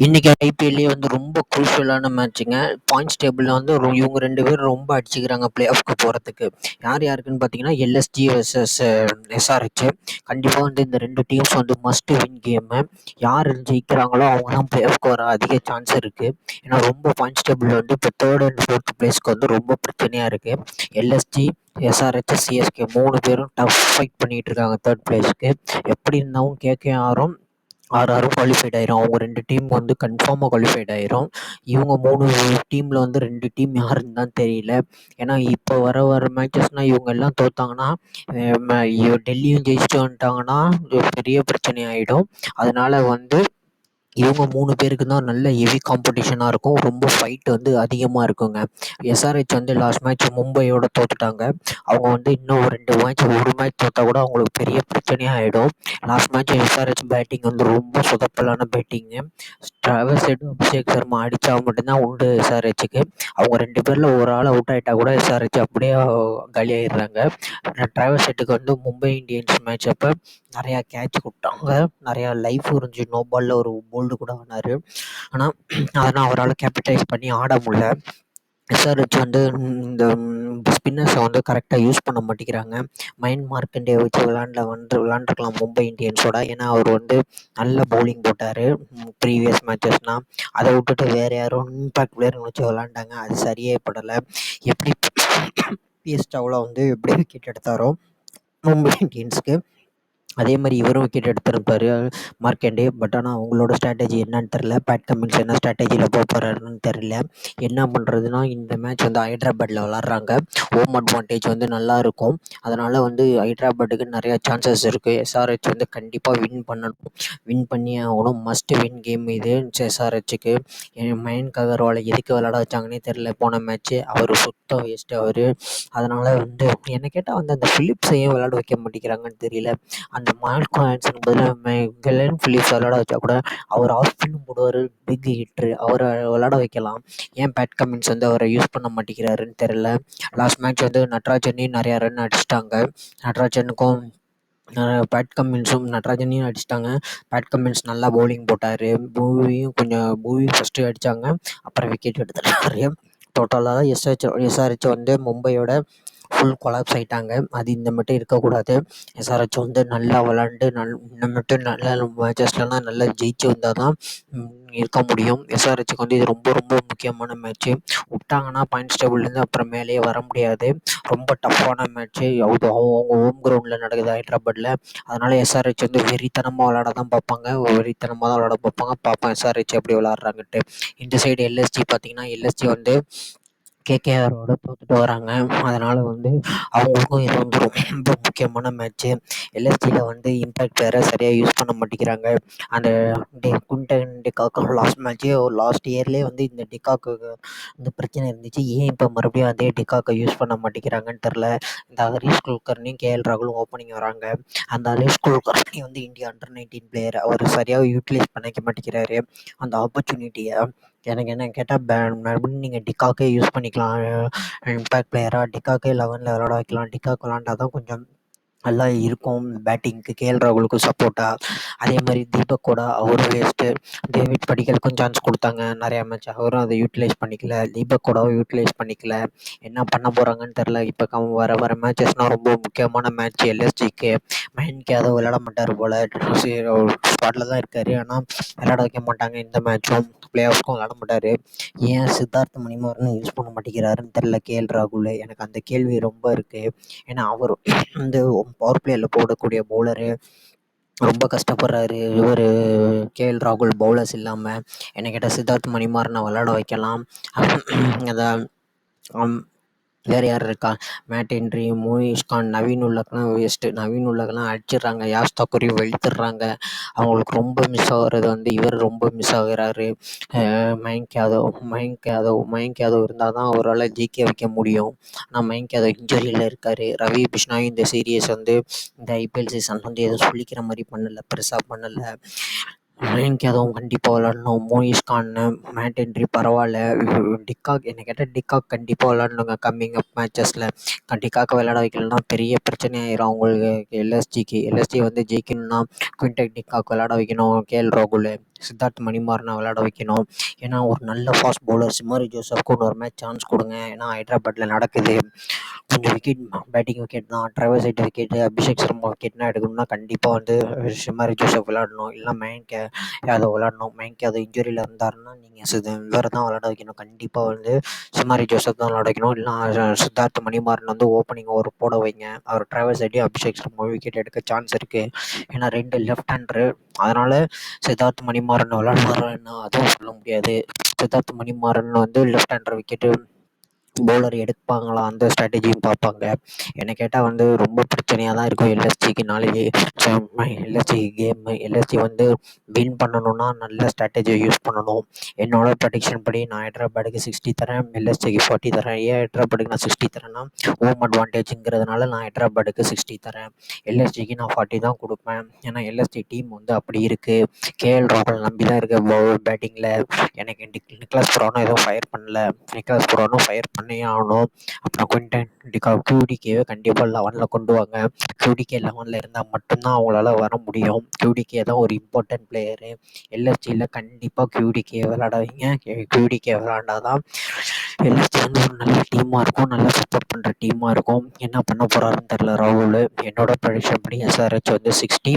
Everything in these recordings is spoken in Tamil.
இன்னைக்கு ஐபிஎல்லே வந்து ரொம்ப குரூஷியலான மேட்ச்சுங்க. பாயிண்ட்ஸ் டேபிள்ல வந்து இவங்க 2 பேரும் ரொம்ப அடிச்சுக்கிறாங்க பிளே ஆஃப்க்கு போறதுக்கு. யார் யாருக்குன்னு பார்த்தீங்கன்னா, எல்எஸ்ஜி வெர்சஸ் எஸ்ஆர்எச். கண்டிப்பா வந்து இந்த 2 டீம்ஸ் வந்து மஸ்ட் வின் கேமு. யார் ஜெயிக்கிறாங்களோ அவங்க தான் பிளே ஆஃப்க்கு வர அதிக சான்ஸ் இருக்கு. ஏன்னா ரொம்ப பாயிண்ட்ஸ் டேபிள் வந்து இப்போ 3rd அண்ட் 4th பிளேஸ்க்கு வந்து ரொம்ப பிரச்சனையா இருக்கு. எல்எஸ்ஜி, எஸ்ஆர்எச், சிஎஸ்கே 3 பேரும் டஃப் ஃபைட் பண்ணிட்டு இருக்காங்க 3rd பிளேஸ்க்கு. எப்படி இருந்தாலும் கேகேஆரும் ஆறாரும் குவாலிஃபைட் ஆயிரும். அவங்க 2 டீம் வந்து கன்ஃபார்மாக குவாலிஃபைட் ஆயிரும். இவங்க 3 டீமில் வந்து 2 டீம் யாருன்னு தான் தெரியல. ஏன்னா இப்போ வர வர மேட்சஸ்னால் இவங்க எல்லாம் தோத்தாங்கன்னா, டெல்லியும் ஜெயிச்சுட்டு வந்துட்டாங்கன்னா பெரிய பிரச்சனை ஆகிடும். அதனால வந்து இவங்க 3 பேருக்கு தான் நல்ல ஹெவி காம்படிஷனாக இருக்கும். ரொம்ப ஃபைட் வந்து அதிகமாக இருக்குங்க. எஸ்ஆர்ஹெச் வந்து லாஸ்ட் மேட்ச் மும்பையோட தோத்துட்டாங்க. அவங்க வந்து இன்னும் 2 மேட்ச், ஒரு மேட்ச் தோத்தா கூட அவங்களுக்கு பெரிய பிரச்சனையாக ஆகிடும். லாஸ்ட் மேட்ச் எஸ்ஆர்ஹெச் பேட்டிங் வந்து ரொம்ப சொதப்பலான batting. Travis Head, Abhishek Sharma அடித்தா மட்டும்தான் உண்டு எஸ்ஆர்ஹெச்சுக்கு. அவங்க 2 பேரில் ஒரு ஆள் அவுட் ஆகிட்டா கூட எஸ்ஆர்ஹெச் அப்படியே காலியாகிடுறாங்க. டிராவஸ் ஹெட்டுக்கு வந்து மும்பை இந்தியன்ஸ் மேட்ச் அப்போ நிறையா கேட்ச் கொடுத்தாங்க. நிறையா லைஃப் இருந்துச்சு. நோ பாலில் ஒரு போல்டு கூட ஆனார். ஆனால் அதனால் அவரால் கேபிட்டலைஸ் பண்ணி ஆட முடியல. எஸ்ஆர்ஹெச் வந்து இந்த ஸ்பின்னர்ஸை வந்து கரெக்டாக யூஸ் பண்ண மாட்டேங்கிறாங்க. மைண்ட் மார்க்கண்டே வச்சு விளாண்டுருக்கலாம் மும்பை இந்தியன்ஸோட. ஏன்னா அவர் வந்து நல்ல பவுலிங் போட்டார் ப்ரீவியஸ் மேட்சஸ்னால். அதை விட்டுட்டு வேறு யாரும் இம்பாக்ட் பிளேயர்னு வச்சு விளாண்டாங்க. அது சரியே படலை. எப்படி பிஎஸ்டாவில் வந்து எப்படி விக்கெட் எடுத்தாரோ மும்பை இந்தியன்ஸுக்கு, அதே மாதிரி இவரும் விக்கெட் எடுத்திருப்பார் மார்க்கண்டே. பட் ஆனால் அவங்களோட ஸ்ட்ராட்டஜி என்னன்னு தெரில. பேட் கமின்ஸ் என்ன ஸ்ட்ராட்டஜியில் போக போகிறாருன்னு தெரில. என்ன பண்ணுறதுனா, இந்த மேட்ச் வந்து ஹைட்ராபாடில் விளாட்றாங்க. ஹோம் அட்வான்டேஜ் வந்து நல்லா இருக்கும். அதனால் வந்து ஹைட்ராபாட்டுக்கு நிறையா சான்சஸ் இருக்குது. எஸ்ஆர்ஹெச் வந்து கண்டிப்பாக வின் பண்ணணும். வின் பண்ணி ஆகணும். மஸ்ட் வின் கேம் இது எஸ்ஆர்ஹெச்சுக்கு. மயங்க் அகர்வாலை எதுக்கு விளாட வச்சாங்கன்னே தெரில போன மேட்ச்சு. அவர் சுத்தம் வேஸ்ட்டு அவர். அதனால் வந்து என்னை கேட்டால் வந்து அந்த ஃபிலிப்ஸை ஏன் விளாட வைக்க மாட்டேங்கிறாங்கன்னு தெரியல. அந்த மால்கம் ஆன்சனுக்கு பதிலாக கெலன் ஃபிலிப்ஸ் விளாட வச்சா கூட அவர் ஆஃப் ஸ்பின்னும் போடுவார், பிக் ஹிட்ரு. அவரை விளாட வைக்கலாம். ஏன் பேட் கமின்ஸ் வந்து அவரை யூஸ் பண்ண மாட்டேங்கிறாருன்னு தெரில. லாஸ்ட் மேட்ச் வந்து நட்ராஜனையும் நிறையா ரன் அடிச்சிட்டாங்க. நட்ராஜனுக்கும் பேட் கமின்ஸும் நட்ராஜனையும் அடிச்சிட்டாங்க. பேட் கமின்ஸ் நல்லா பவுலிங் போட்டார். பூவி ஃபஸ்ட்டு அடித்தாங்க, அப்புறம் விக்கெட் எடுத்துட்டாரு. டோட்டலாக எஸ்ஆர்ஹெச் வந்து மும்பையோட ஃபுல் கொலாப்ஸ் ஆகிட்டாங்க. அது இந்த மட்டும் இருக்கக்கூடாது. எஸ்ஆர்ஹெச் வந்து நல்லா விளாண்டு இன்னும் மட்டும் நல்ல மேட்சஸ்லாம் நல்லா ஜெயிச்சு வந்தால் தான் இருக்க முடியும். எஸ்ஆர்ஹெச்சுக்கு வந்து இது ரொம்ப ரொம்ப முக்கியமான மேட்ச்சு. விட்டாங்கன்னா பாயிண்ட்ஸ் டேபிள்லேருந்து அப்புறம் மேலேயே வர முடியாது. ரொம்ப டஃப்பான மேட்ச்சு. அவங்க ஹோம் கிரவுண்டில் நடக்குது ஹைட்ராபாடில். அதனால் எஸ்ஆர்ஹெச் வந்து வெறித்தனமாக விளாட தான் பார்ப்பாங்க. பார்ப்போம் எஸ்ஆர்ஹெச் எப்படி விளாட்றாங்கன்ட்டு. இந்த சைடு எல்எஸ்ஜி பார்த்திங்கன்னா, எல்எஸ்ஜி வந்து கேகேஆரோட தோத்துட்டு வராங்க. அதனால் வந்து அவங்களுக்கும் இது வந்து ரொம்ப முக்கியமான மேட்ச்சு. எல்எஸ்ஜியில் வந்து இம்பேக்ட் பிளேயரை சரியாக யூஸ் பண்ண மாட்டேங்கிறாங்க. அந்த குண்டன் டிகாக் லாஸ்ட் இயர்லேயே வந்து இந்த டிகாக்கு இந்த பிரச்சனை இருந்துச்சு. ஏன் இப்போ மறுபடியும் அதே டிகாக்கை யூஸ் பண்ண மாட்டேங்கிறாங்கன்னு தெரில. இந்த ஹரிஷ் குல்கர்னியும் கேஎல் ராகுலும் ஓப்பனிங் வராங்க. அந்த ஹரிஷ் குல்கர்னி வந்து இந்தியா அண்டர்-19 பிளேயர். அவர் சரியாக யூட்டிலைஸ் பண்ணிக்க மாட்டேங்கிறாரு அந்த ஆப்பர்ச்சுனிட்டியை. எனக்கு என்ன கேட்டால் மறுபடியும் நீங்கள் டிகாக்கே யூஸ் பண்ணிக்கலாம். இம்பேக்ட் பிளேயராக டிகாக்கே 11ல் விளாட வைக்கலாம். டிகாக் விளாண்டா தான் கொஞ்சம் நல்லா இருக்கும் பேட்டிங்க்கு, கேஎல் ராகுலுக்கு சப்போர்ட்டாக. அதே மாதிரி தீபக் கூட அவரும் வேஸ்ட்டு. டேவிட் படிக்கலுக்கும் சான்ஸ் கொடுத்தாங்க நிறையா மேட்ச். அவரும் அதை யூட்டிலைஸ் பண்ணிக்கல. தீபக் கூடவும் யூட்டிலைஸ் பண்ணிக்கல. என்ன பண்ண போகிறாங்கன்னு தெரில. இப்போ வர மேட்சஸ்னால் ரொம்ப முக்கியமான மேட்ச் எல்எஸ்ஜிக்கு. மயங்க் யாதவ் விளாட மாட்டார் போல். ஸ்குவாடில் தான் இருக்கார். ஆனால் விளாட வைக்க மாட்டாங்க இந்த மேட்சும். பிளே ஆஃப்க்கும் விளாட மாட்டார். ஏன் சித்தார்த் மணிமாறனும் யூஸ் பண்ண மாட்டேங்கிறாருன்னு தெரில கேஎல் ராகுல். எனக்கு அந்த கேள்வி ரொம்ப இருக்குது. ஏன்னா அவர் வந்து பவர் பிளேயில் போடக்கூடிய பவுலரு. ரொம்ப கஷ்டப்படுறாரு இவர் கேஎல் ராகுல் பவுலர்ஸ் இல்லாமல். என்ன கேட்டால் சித்தார்த் மணிமாறனை விளாட வைக்கலாம். அதான் வேறு யார் இருக்கா? மேட் ஹென்ரி, மோயிஸ் கான், நவீன் உல்லக்லாம் வேஸ்ட்டு. நவீன் உல்லக்லாம் அடிச்சிடுறாங்க. யாஷ் தாக்கூரையும் வெளுத்துடுறாங்க. அவங்களுக்கு ரொம்ப மிஸ் ஆகிறது வந்து இவர் ரொம்ப மிஸ் ஆகுறாரு. மயங்க் யாதவ் இருந்தால் தான் அவரால் ஜெயிக்க வைக்க முடியும். ஆனால் மயங்க் யாதவ் இன்ஜுரியில் இருக்கார். ரவி பிஷ்னாயும் இந்த சீரியஸ் வந்து இந்த ஐபிஎல் சீசன் வந்து எதுவும் சொல்லிக்கிற மாதிரி பெருசாக பண்ணலை. மயங்க் யாதவும் கண்டிப்பாக விளாடணும். மோயிஸ் கான், மேட் ஹென்ரி பரவாயில்ல. டிகாக் என்ன கேட்டால் டிகாக் கண்டிப்பாக விளாடணுங்க கம்மிங் அப் மேட்சஸில். டிகாக்கை விளாட வைக்கலன்னா பெரிய பிரச்சனை ஆயிரும் அவங்களுக்கு. எல்எஸ்ஜி வந்து ஜெயிக்கணும்னா குவிண்டன் டிகாக் விளாட வைக்கணும் கேஎல் ராகுல். சித்தார்த் மணிமாறனை விளையாட வைக்கணும். ஏன்னா ஒரு நல்ல ஃபாஸ்ட் பவுலர் சிமாரி ஜோசப்க்கு இன்னொரு மேட்ச் சான்ஸ் கொடுங்க. ஏன்னா ஹைதராபாத்தில் நடக்குது, கொஞ்சம் விக்கெட் பேட்டிங் விக்கெட் தான், driver side wicket, Abhishek Sharma விக்கெட்னா எடுக்கணும்னா கண்டிப்பாக வந்து சிமாரி ஜோசப் விளையாடணும். இல்லை மயங்க் யாதவ் விளையாடணும். மயங்க் யாதவ் இன்ஜுரியில் இருந்தாருன்னா நீங்கள் இவரை தான் விளையாட வைக்கணும். கண்டிப்பாக வந்து சிமாரி ஜோசப் தான் விளையாட வைக்கணும். இல்லைனா சித்தார்த் மணிமாறன் வந்து ஓப்பனிங் ஒரு போட வைங்க. அவர் driver side Abhishek Sharma wicket எடுக்க சான்ஸ் இருக்குது. ஏன்னா 2 லெஃப்ட் ஹேண்டரு. அதனால் சித்தார்த் மணிமாறன் விளையாடுவாருன்னா அதுவும் சொல்ல முடியாது. சித்தார்த் மணிமாறன் வந்து லெஃப்ட் ஹேண்டர் விக்கெட்டு பவுலர் எடுப்பாங்களா, அந்த ஸ்ட்ராட்டஜியும் பார்ப்பாங்க. என்னை கேட்டால் வந்து ரொம்ப பிரச்சனையாக தான் இருக்கும் எல்எஸ்ஜிக்கு நாளைக்கு. எல்எஸ்ஜி கேமு, எல்எஸ்ஜி வந்து வின் பண்ணணும்னா நல்ல ஸ்ட்ராட்டஜியை யூஸ் பண்ணணும். என்னோட ப்ரடிக்ஷன் படி நான் ஹைதராபாடுக்கு 60 தரேன், எல்எஸ்ஜிக்கு 40 தரேன். ஏன் ஹைதராபாடுக்கு நான் 60 தரேன்னா ஹோம் அட்வான்டேஜுங்கிறதுனால நான் ஹைதராபாடுக்கு 60 தரேன். எல்எஸ்ஜிக்கு நான் 40 தான் கொடுப்பேன். ஏன்னா எல்எஸ்ஜி டீம் வந்து அப்படி இருக்குது. கேஎல் ராகுல் நம்பி தான் இருக்க பேட்டிங்கில். எனக்கு நிக்கலஸ் புரானும் எதுவும் ஃபயர் பண்ணல. நிக்கலஸ் புரானும் ஃபயர் பண்ணியே ஆகணும். அப்புறம் குவிண்டன் QDKவை கண்டிப்பாக 11 கொண்டு வாங்க. QDK 11 இருந்தால் மட்டும்தான் அவங்களால வர முடியும். QDK தான் ஒரு இம்பார்ட்டன்ட் பிளேயரு. எல்எஸ்ஜியில் கண்டிப்பாக QDK விளையாட வைங்க. QDK விளையாண்டாதான் எல்எஸ்ஜி வந்து ஒரு நல்ல டீமாக இருக்கும், நல்லா சப்போர்ட் பண்ணுற டீமாக இருக்கும். என்ன பண்ண போகிறாருன்னு தெரில ராகுல். என்னோட ப்ரெடிக்ஷன் படி SRH வந்து 60,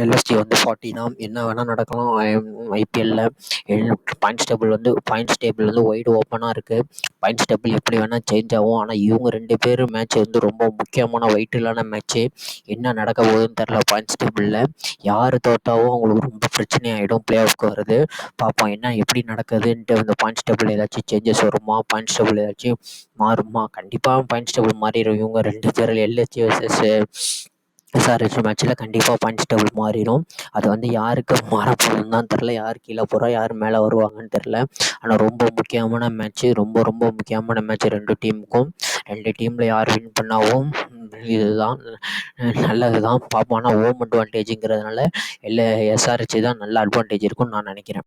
எல்எஸ்டி வந்து 40 தான். என்ன வேணால் நடக்கலாம் ஐபிஎல்லில். பாயிண்ட்ஸ் டேபிள் வந்து ஒயிடு ஓப்பனாக இருக்குது. பாயிண்ட்ஸ் டேபிள் எப்படி வேணால் சேஞ்ச் ஆகும். ஆனால் இவங்க 2 பேரும் மேட்ச் வந்து ரொம்ப முக்கியமான வெயிட்டிலான மேட்ச்சு. என்ன நடக்க போகுதுன்னு தெரில. பாயிண்ட்ஸ் டேபிளில் யார் தோற்றாவும் அவங்களுக்கு ரொம்ப பிரச்சனையாகிடும். பிளே ஆஃப்க்கு வருது பார்ப்போம் என்ன எப்படி நடக்குதுன்ட்டு. அந்த பாயிண்ட்ஸ் டேபிள் ஏதாச்சும் சேஞ்சஸ் வருமா, பாயிண்ட்ஸ் டேபிள் ஏதாச்சும் மாறுமா? கண்டிப்பாக பாயிண்ட்ஸ் டேபிள் மாறிடும். இவங்க 2 பேர் எல்எஸ்ஜி வர்சஸ் SRH மேட்ச்சில் கண்டிப்பாக பாயிண்ட்ஸ் டேபிள் மாறிடும். அது வந்து யாருக்கு மாறப்போகுதுன்னு தான் தெரில. யார் கீழே போகிறா, யார் மேலே வருவாங்கன்னு தெரில. ஆனால் ரொம்ப முக்கியமான மேட்ச்சு, ரொம்ப ரொம்ப முக்கியமான மேட்ச் 2 டீமுக்கும். 2 டீமில் யார் வின் பண்ணாவும் இதுதான் நல்லது தான் பார்ப்போம். ஆனால் ஹோம் அட்வான்டேஜுங்கிறதுனால SRH தான் நல்ல அட்வான்டேஜ் இருக்கும்னு நான் நினைக்கிறேன்.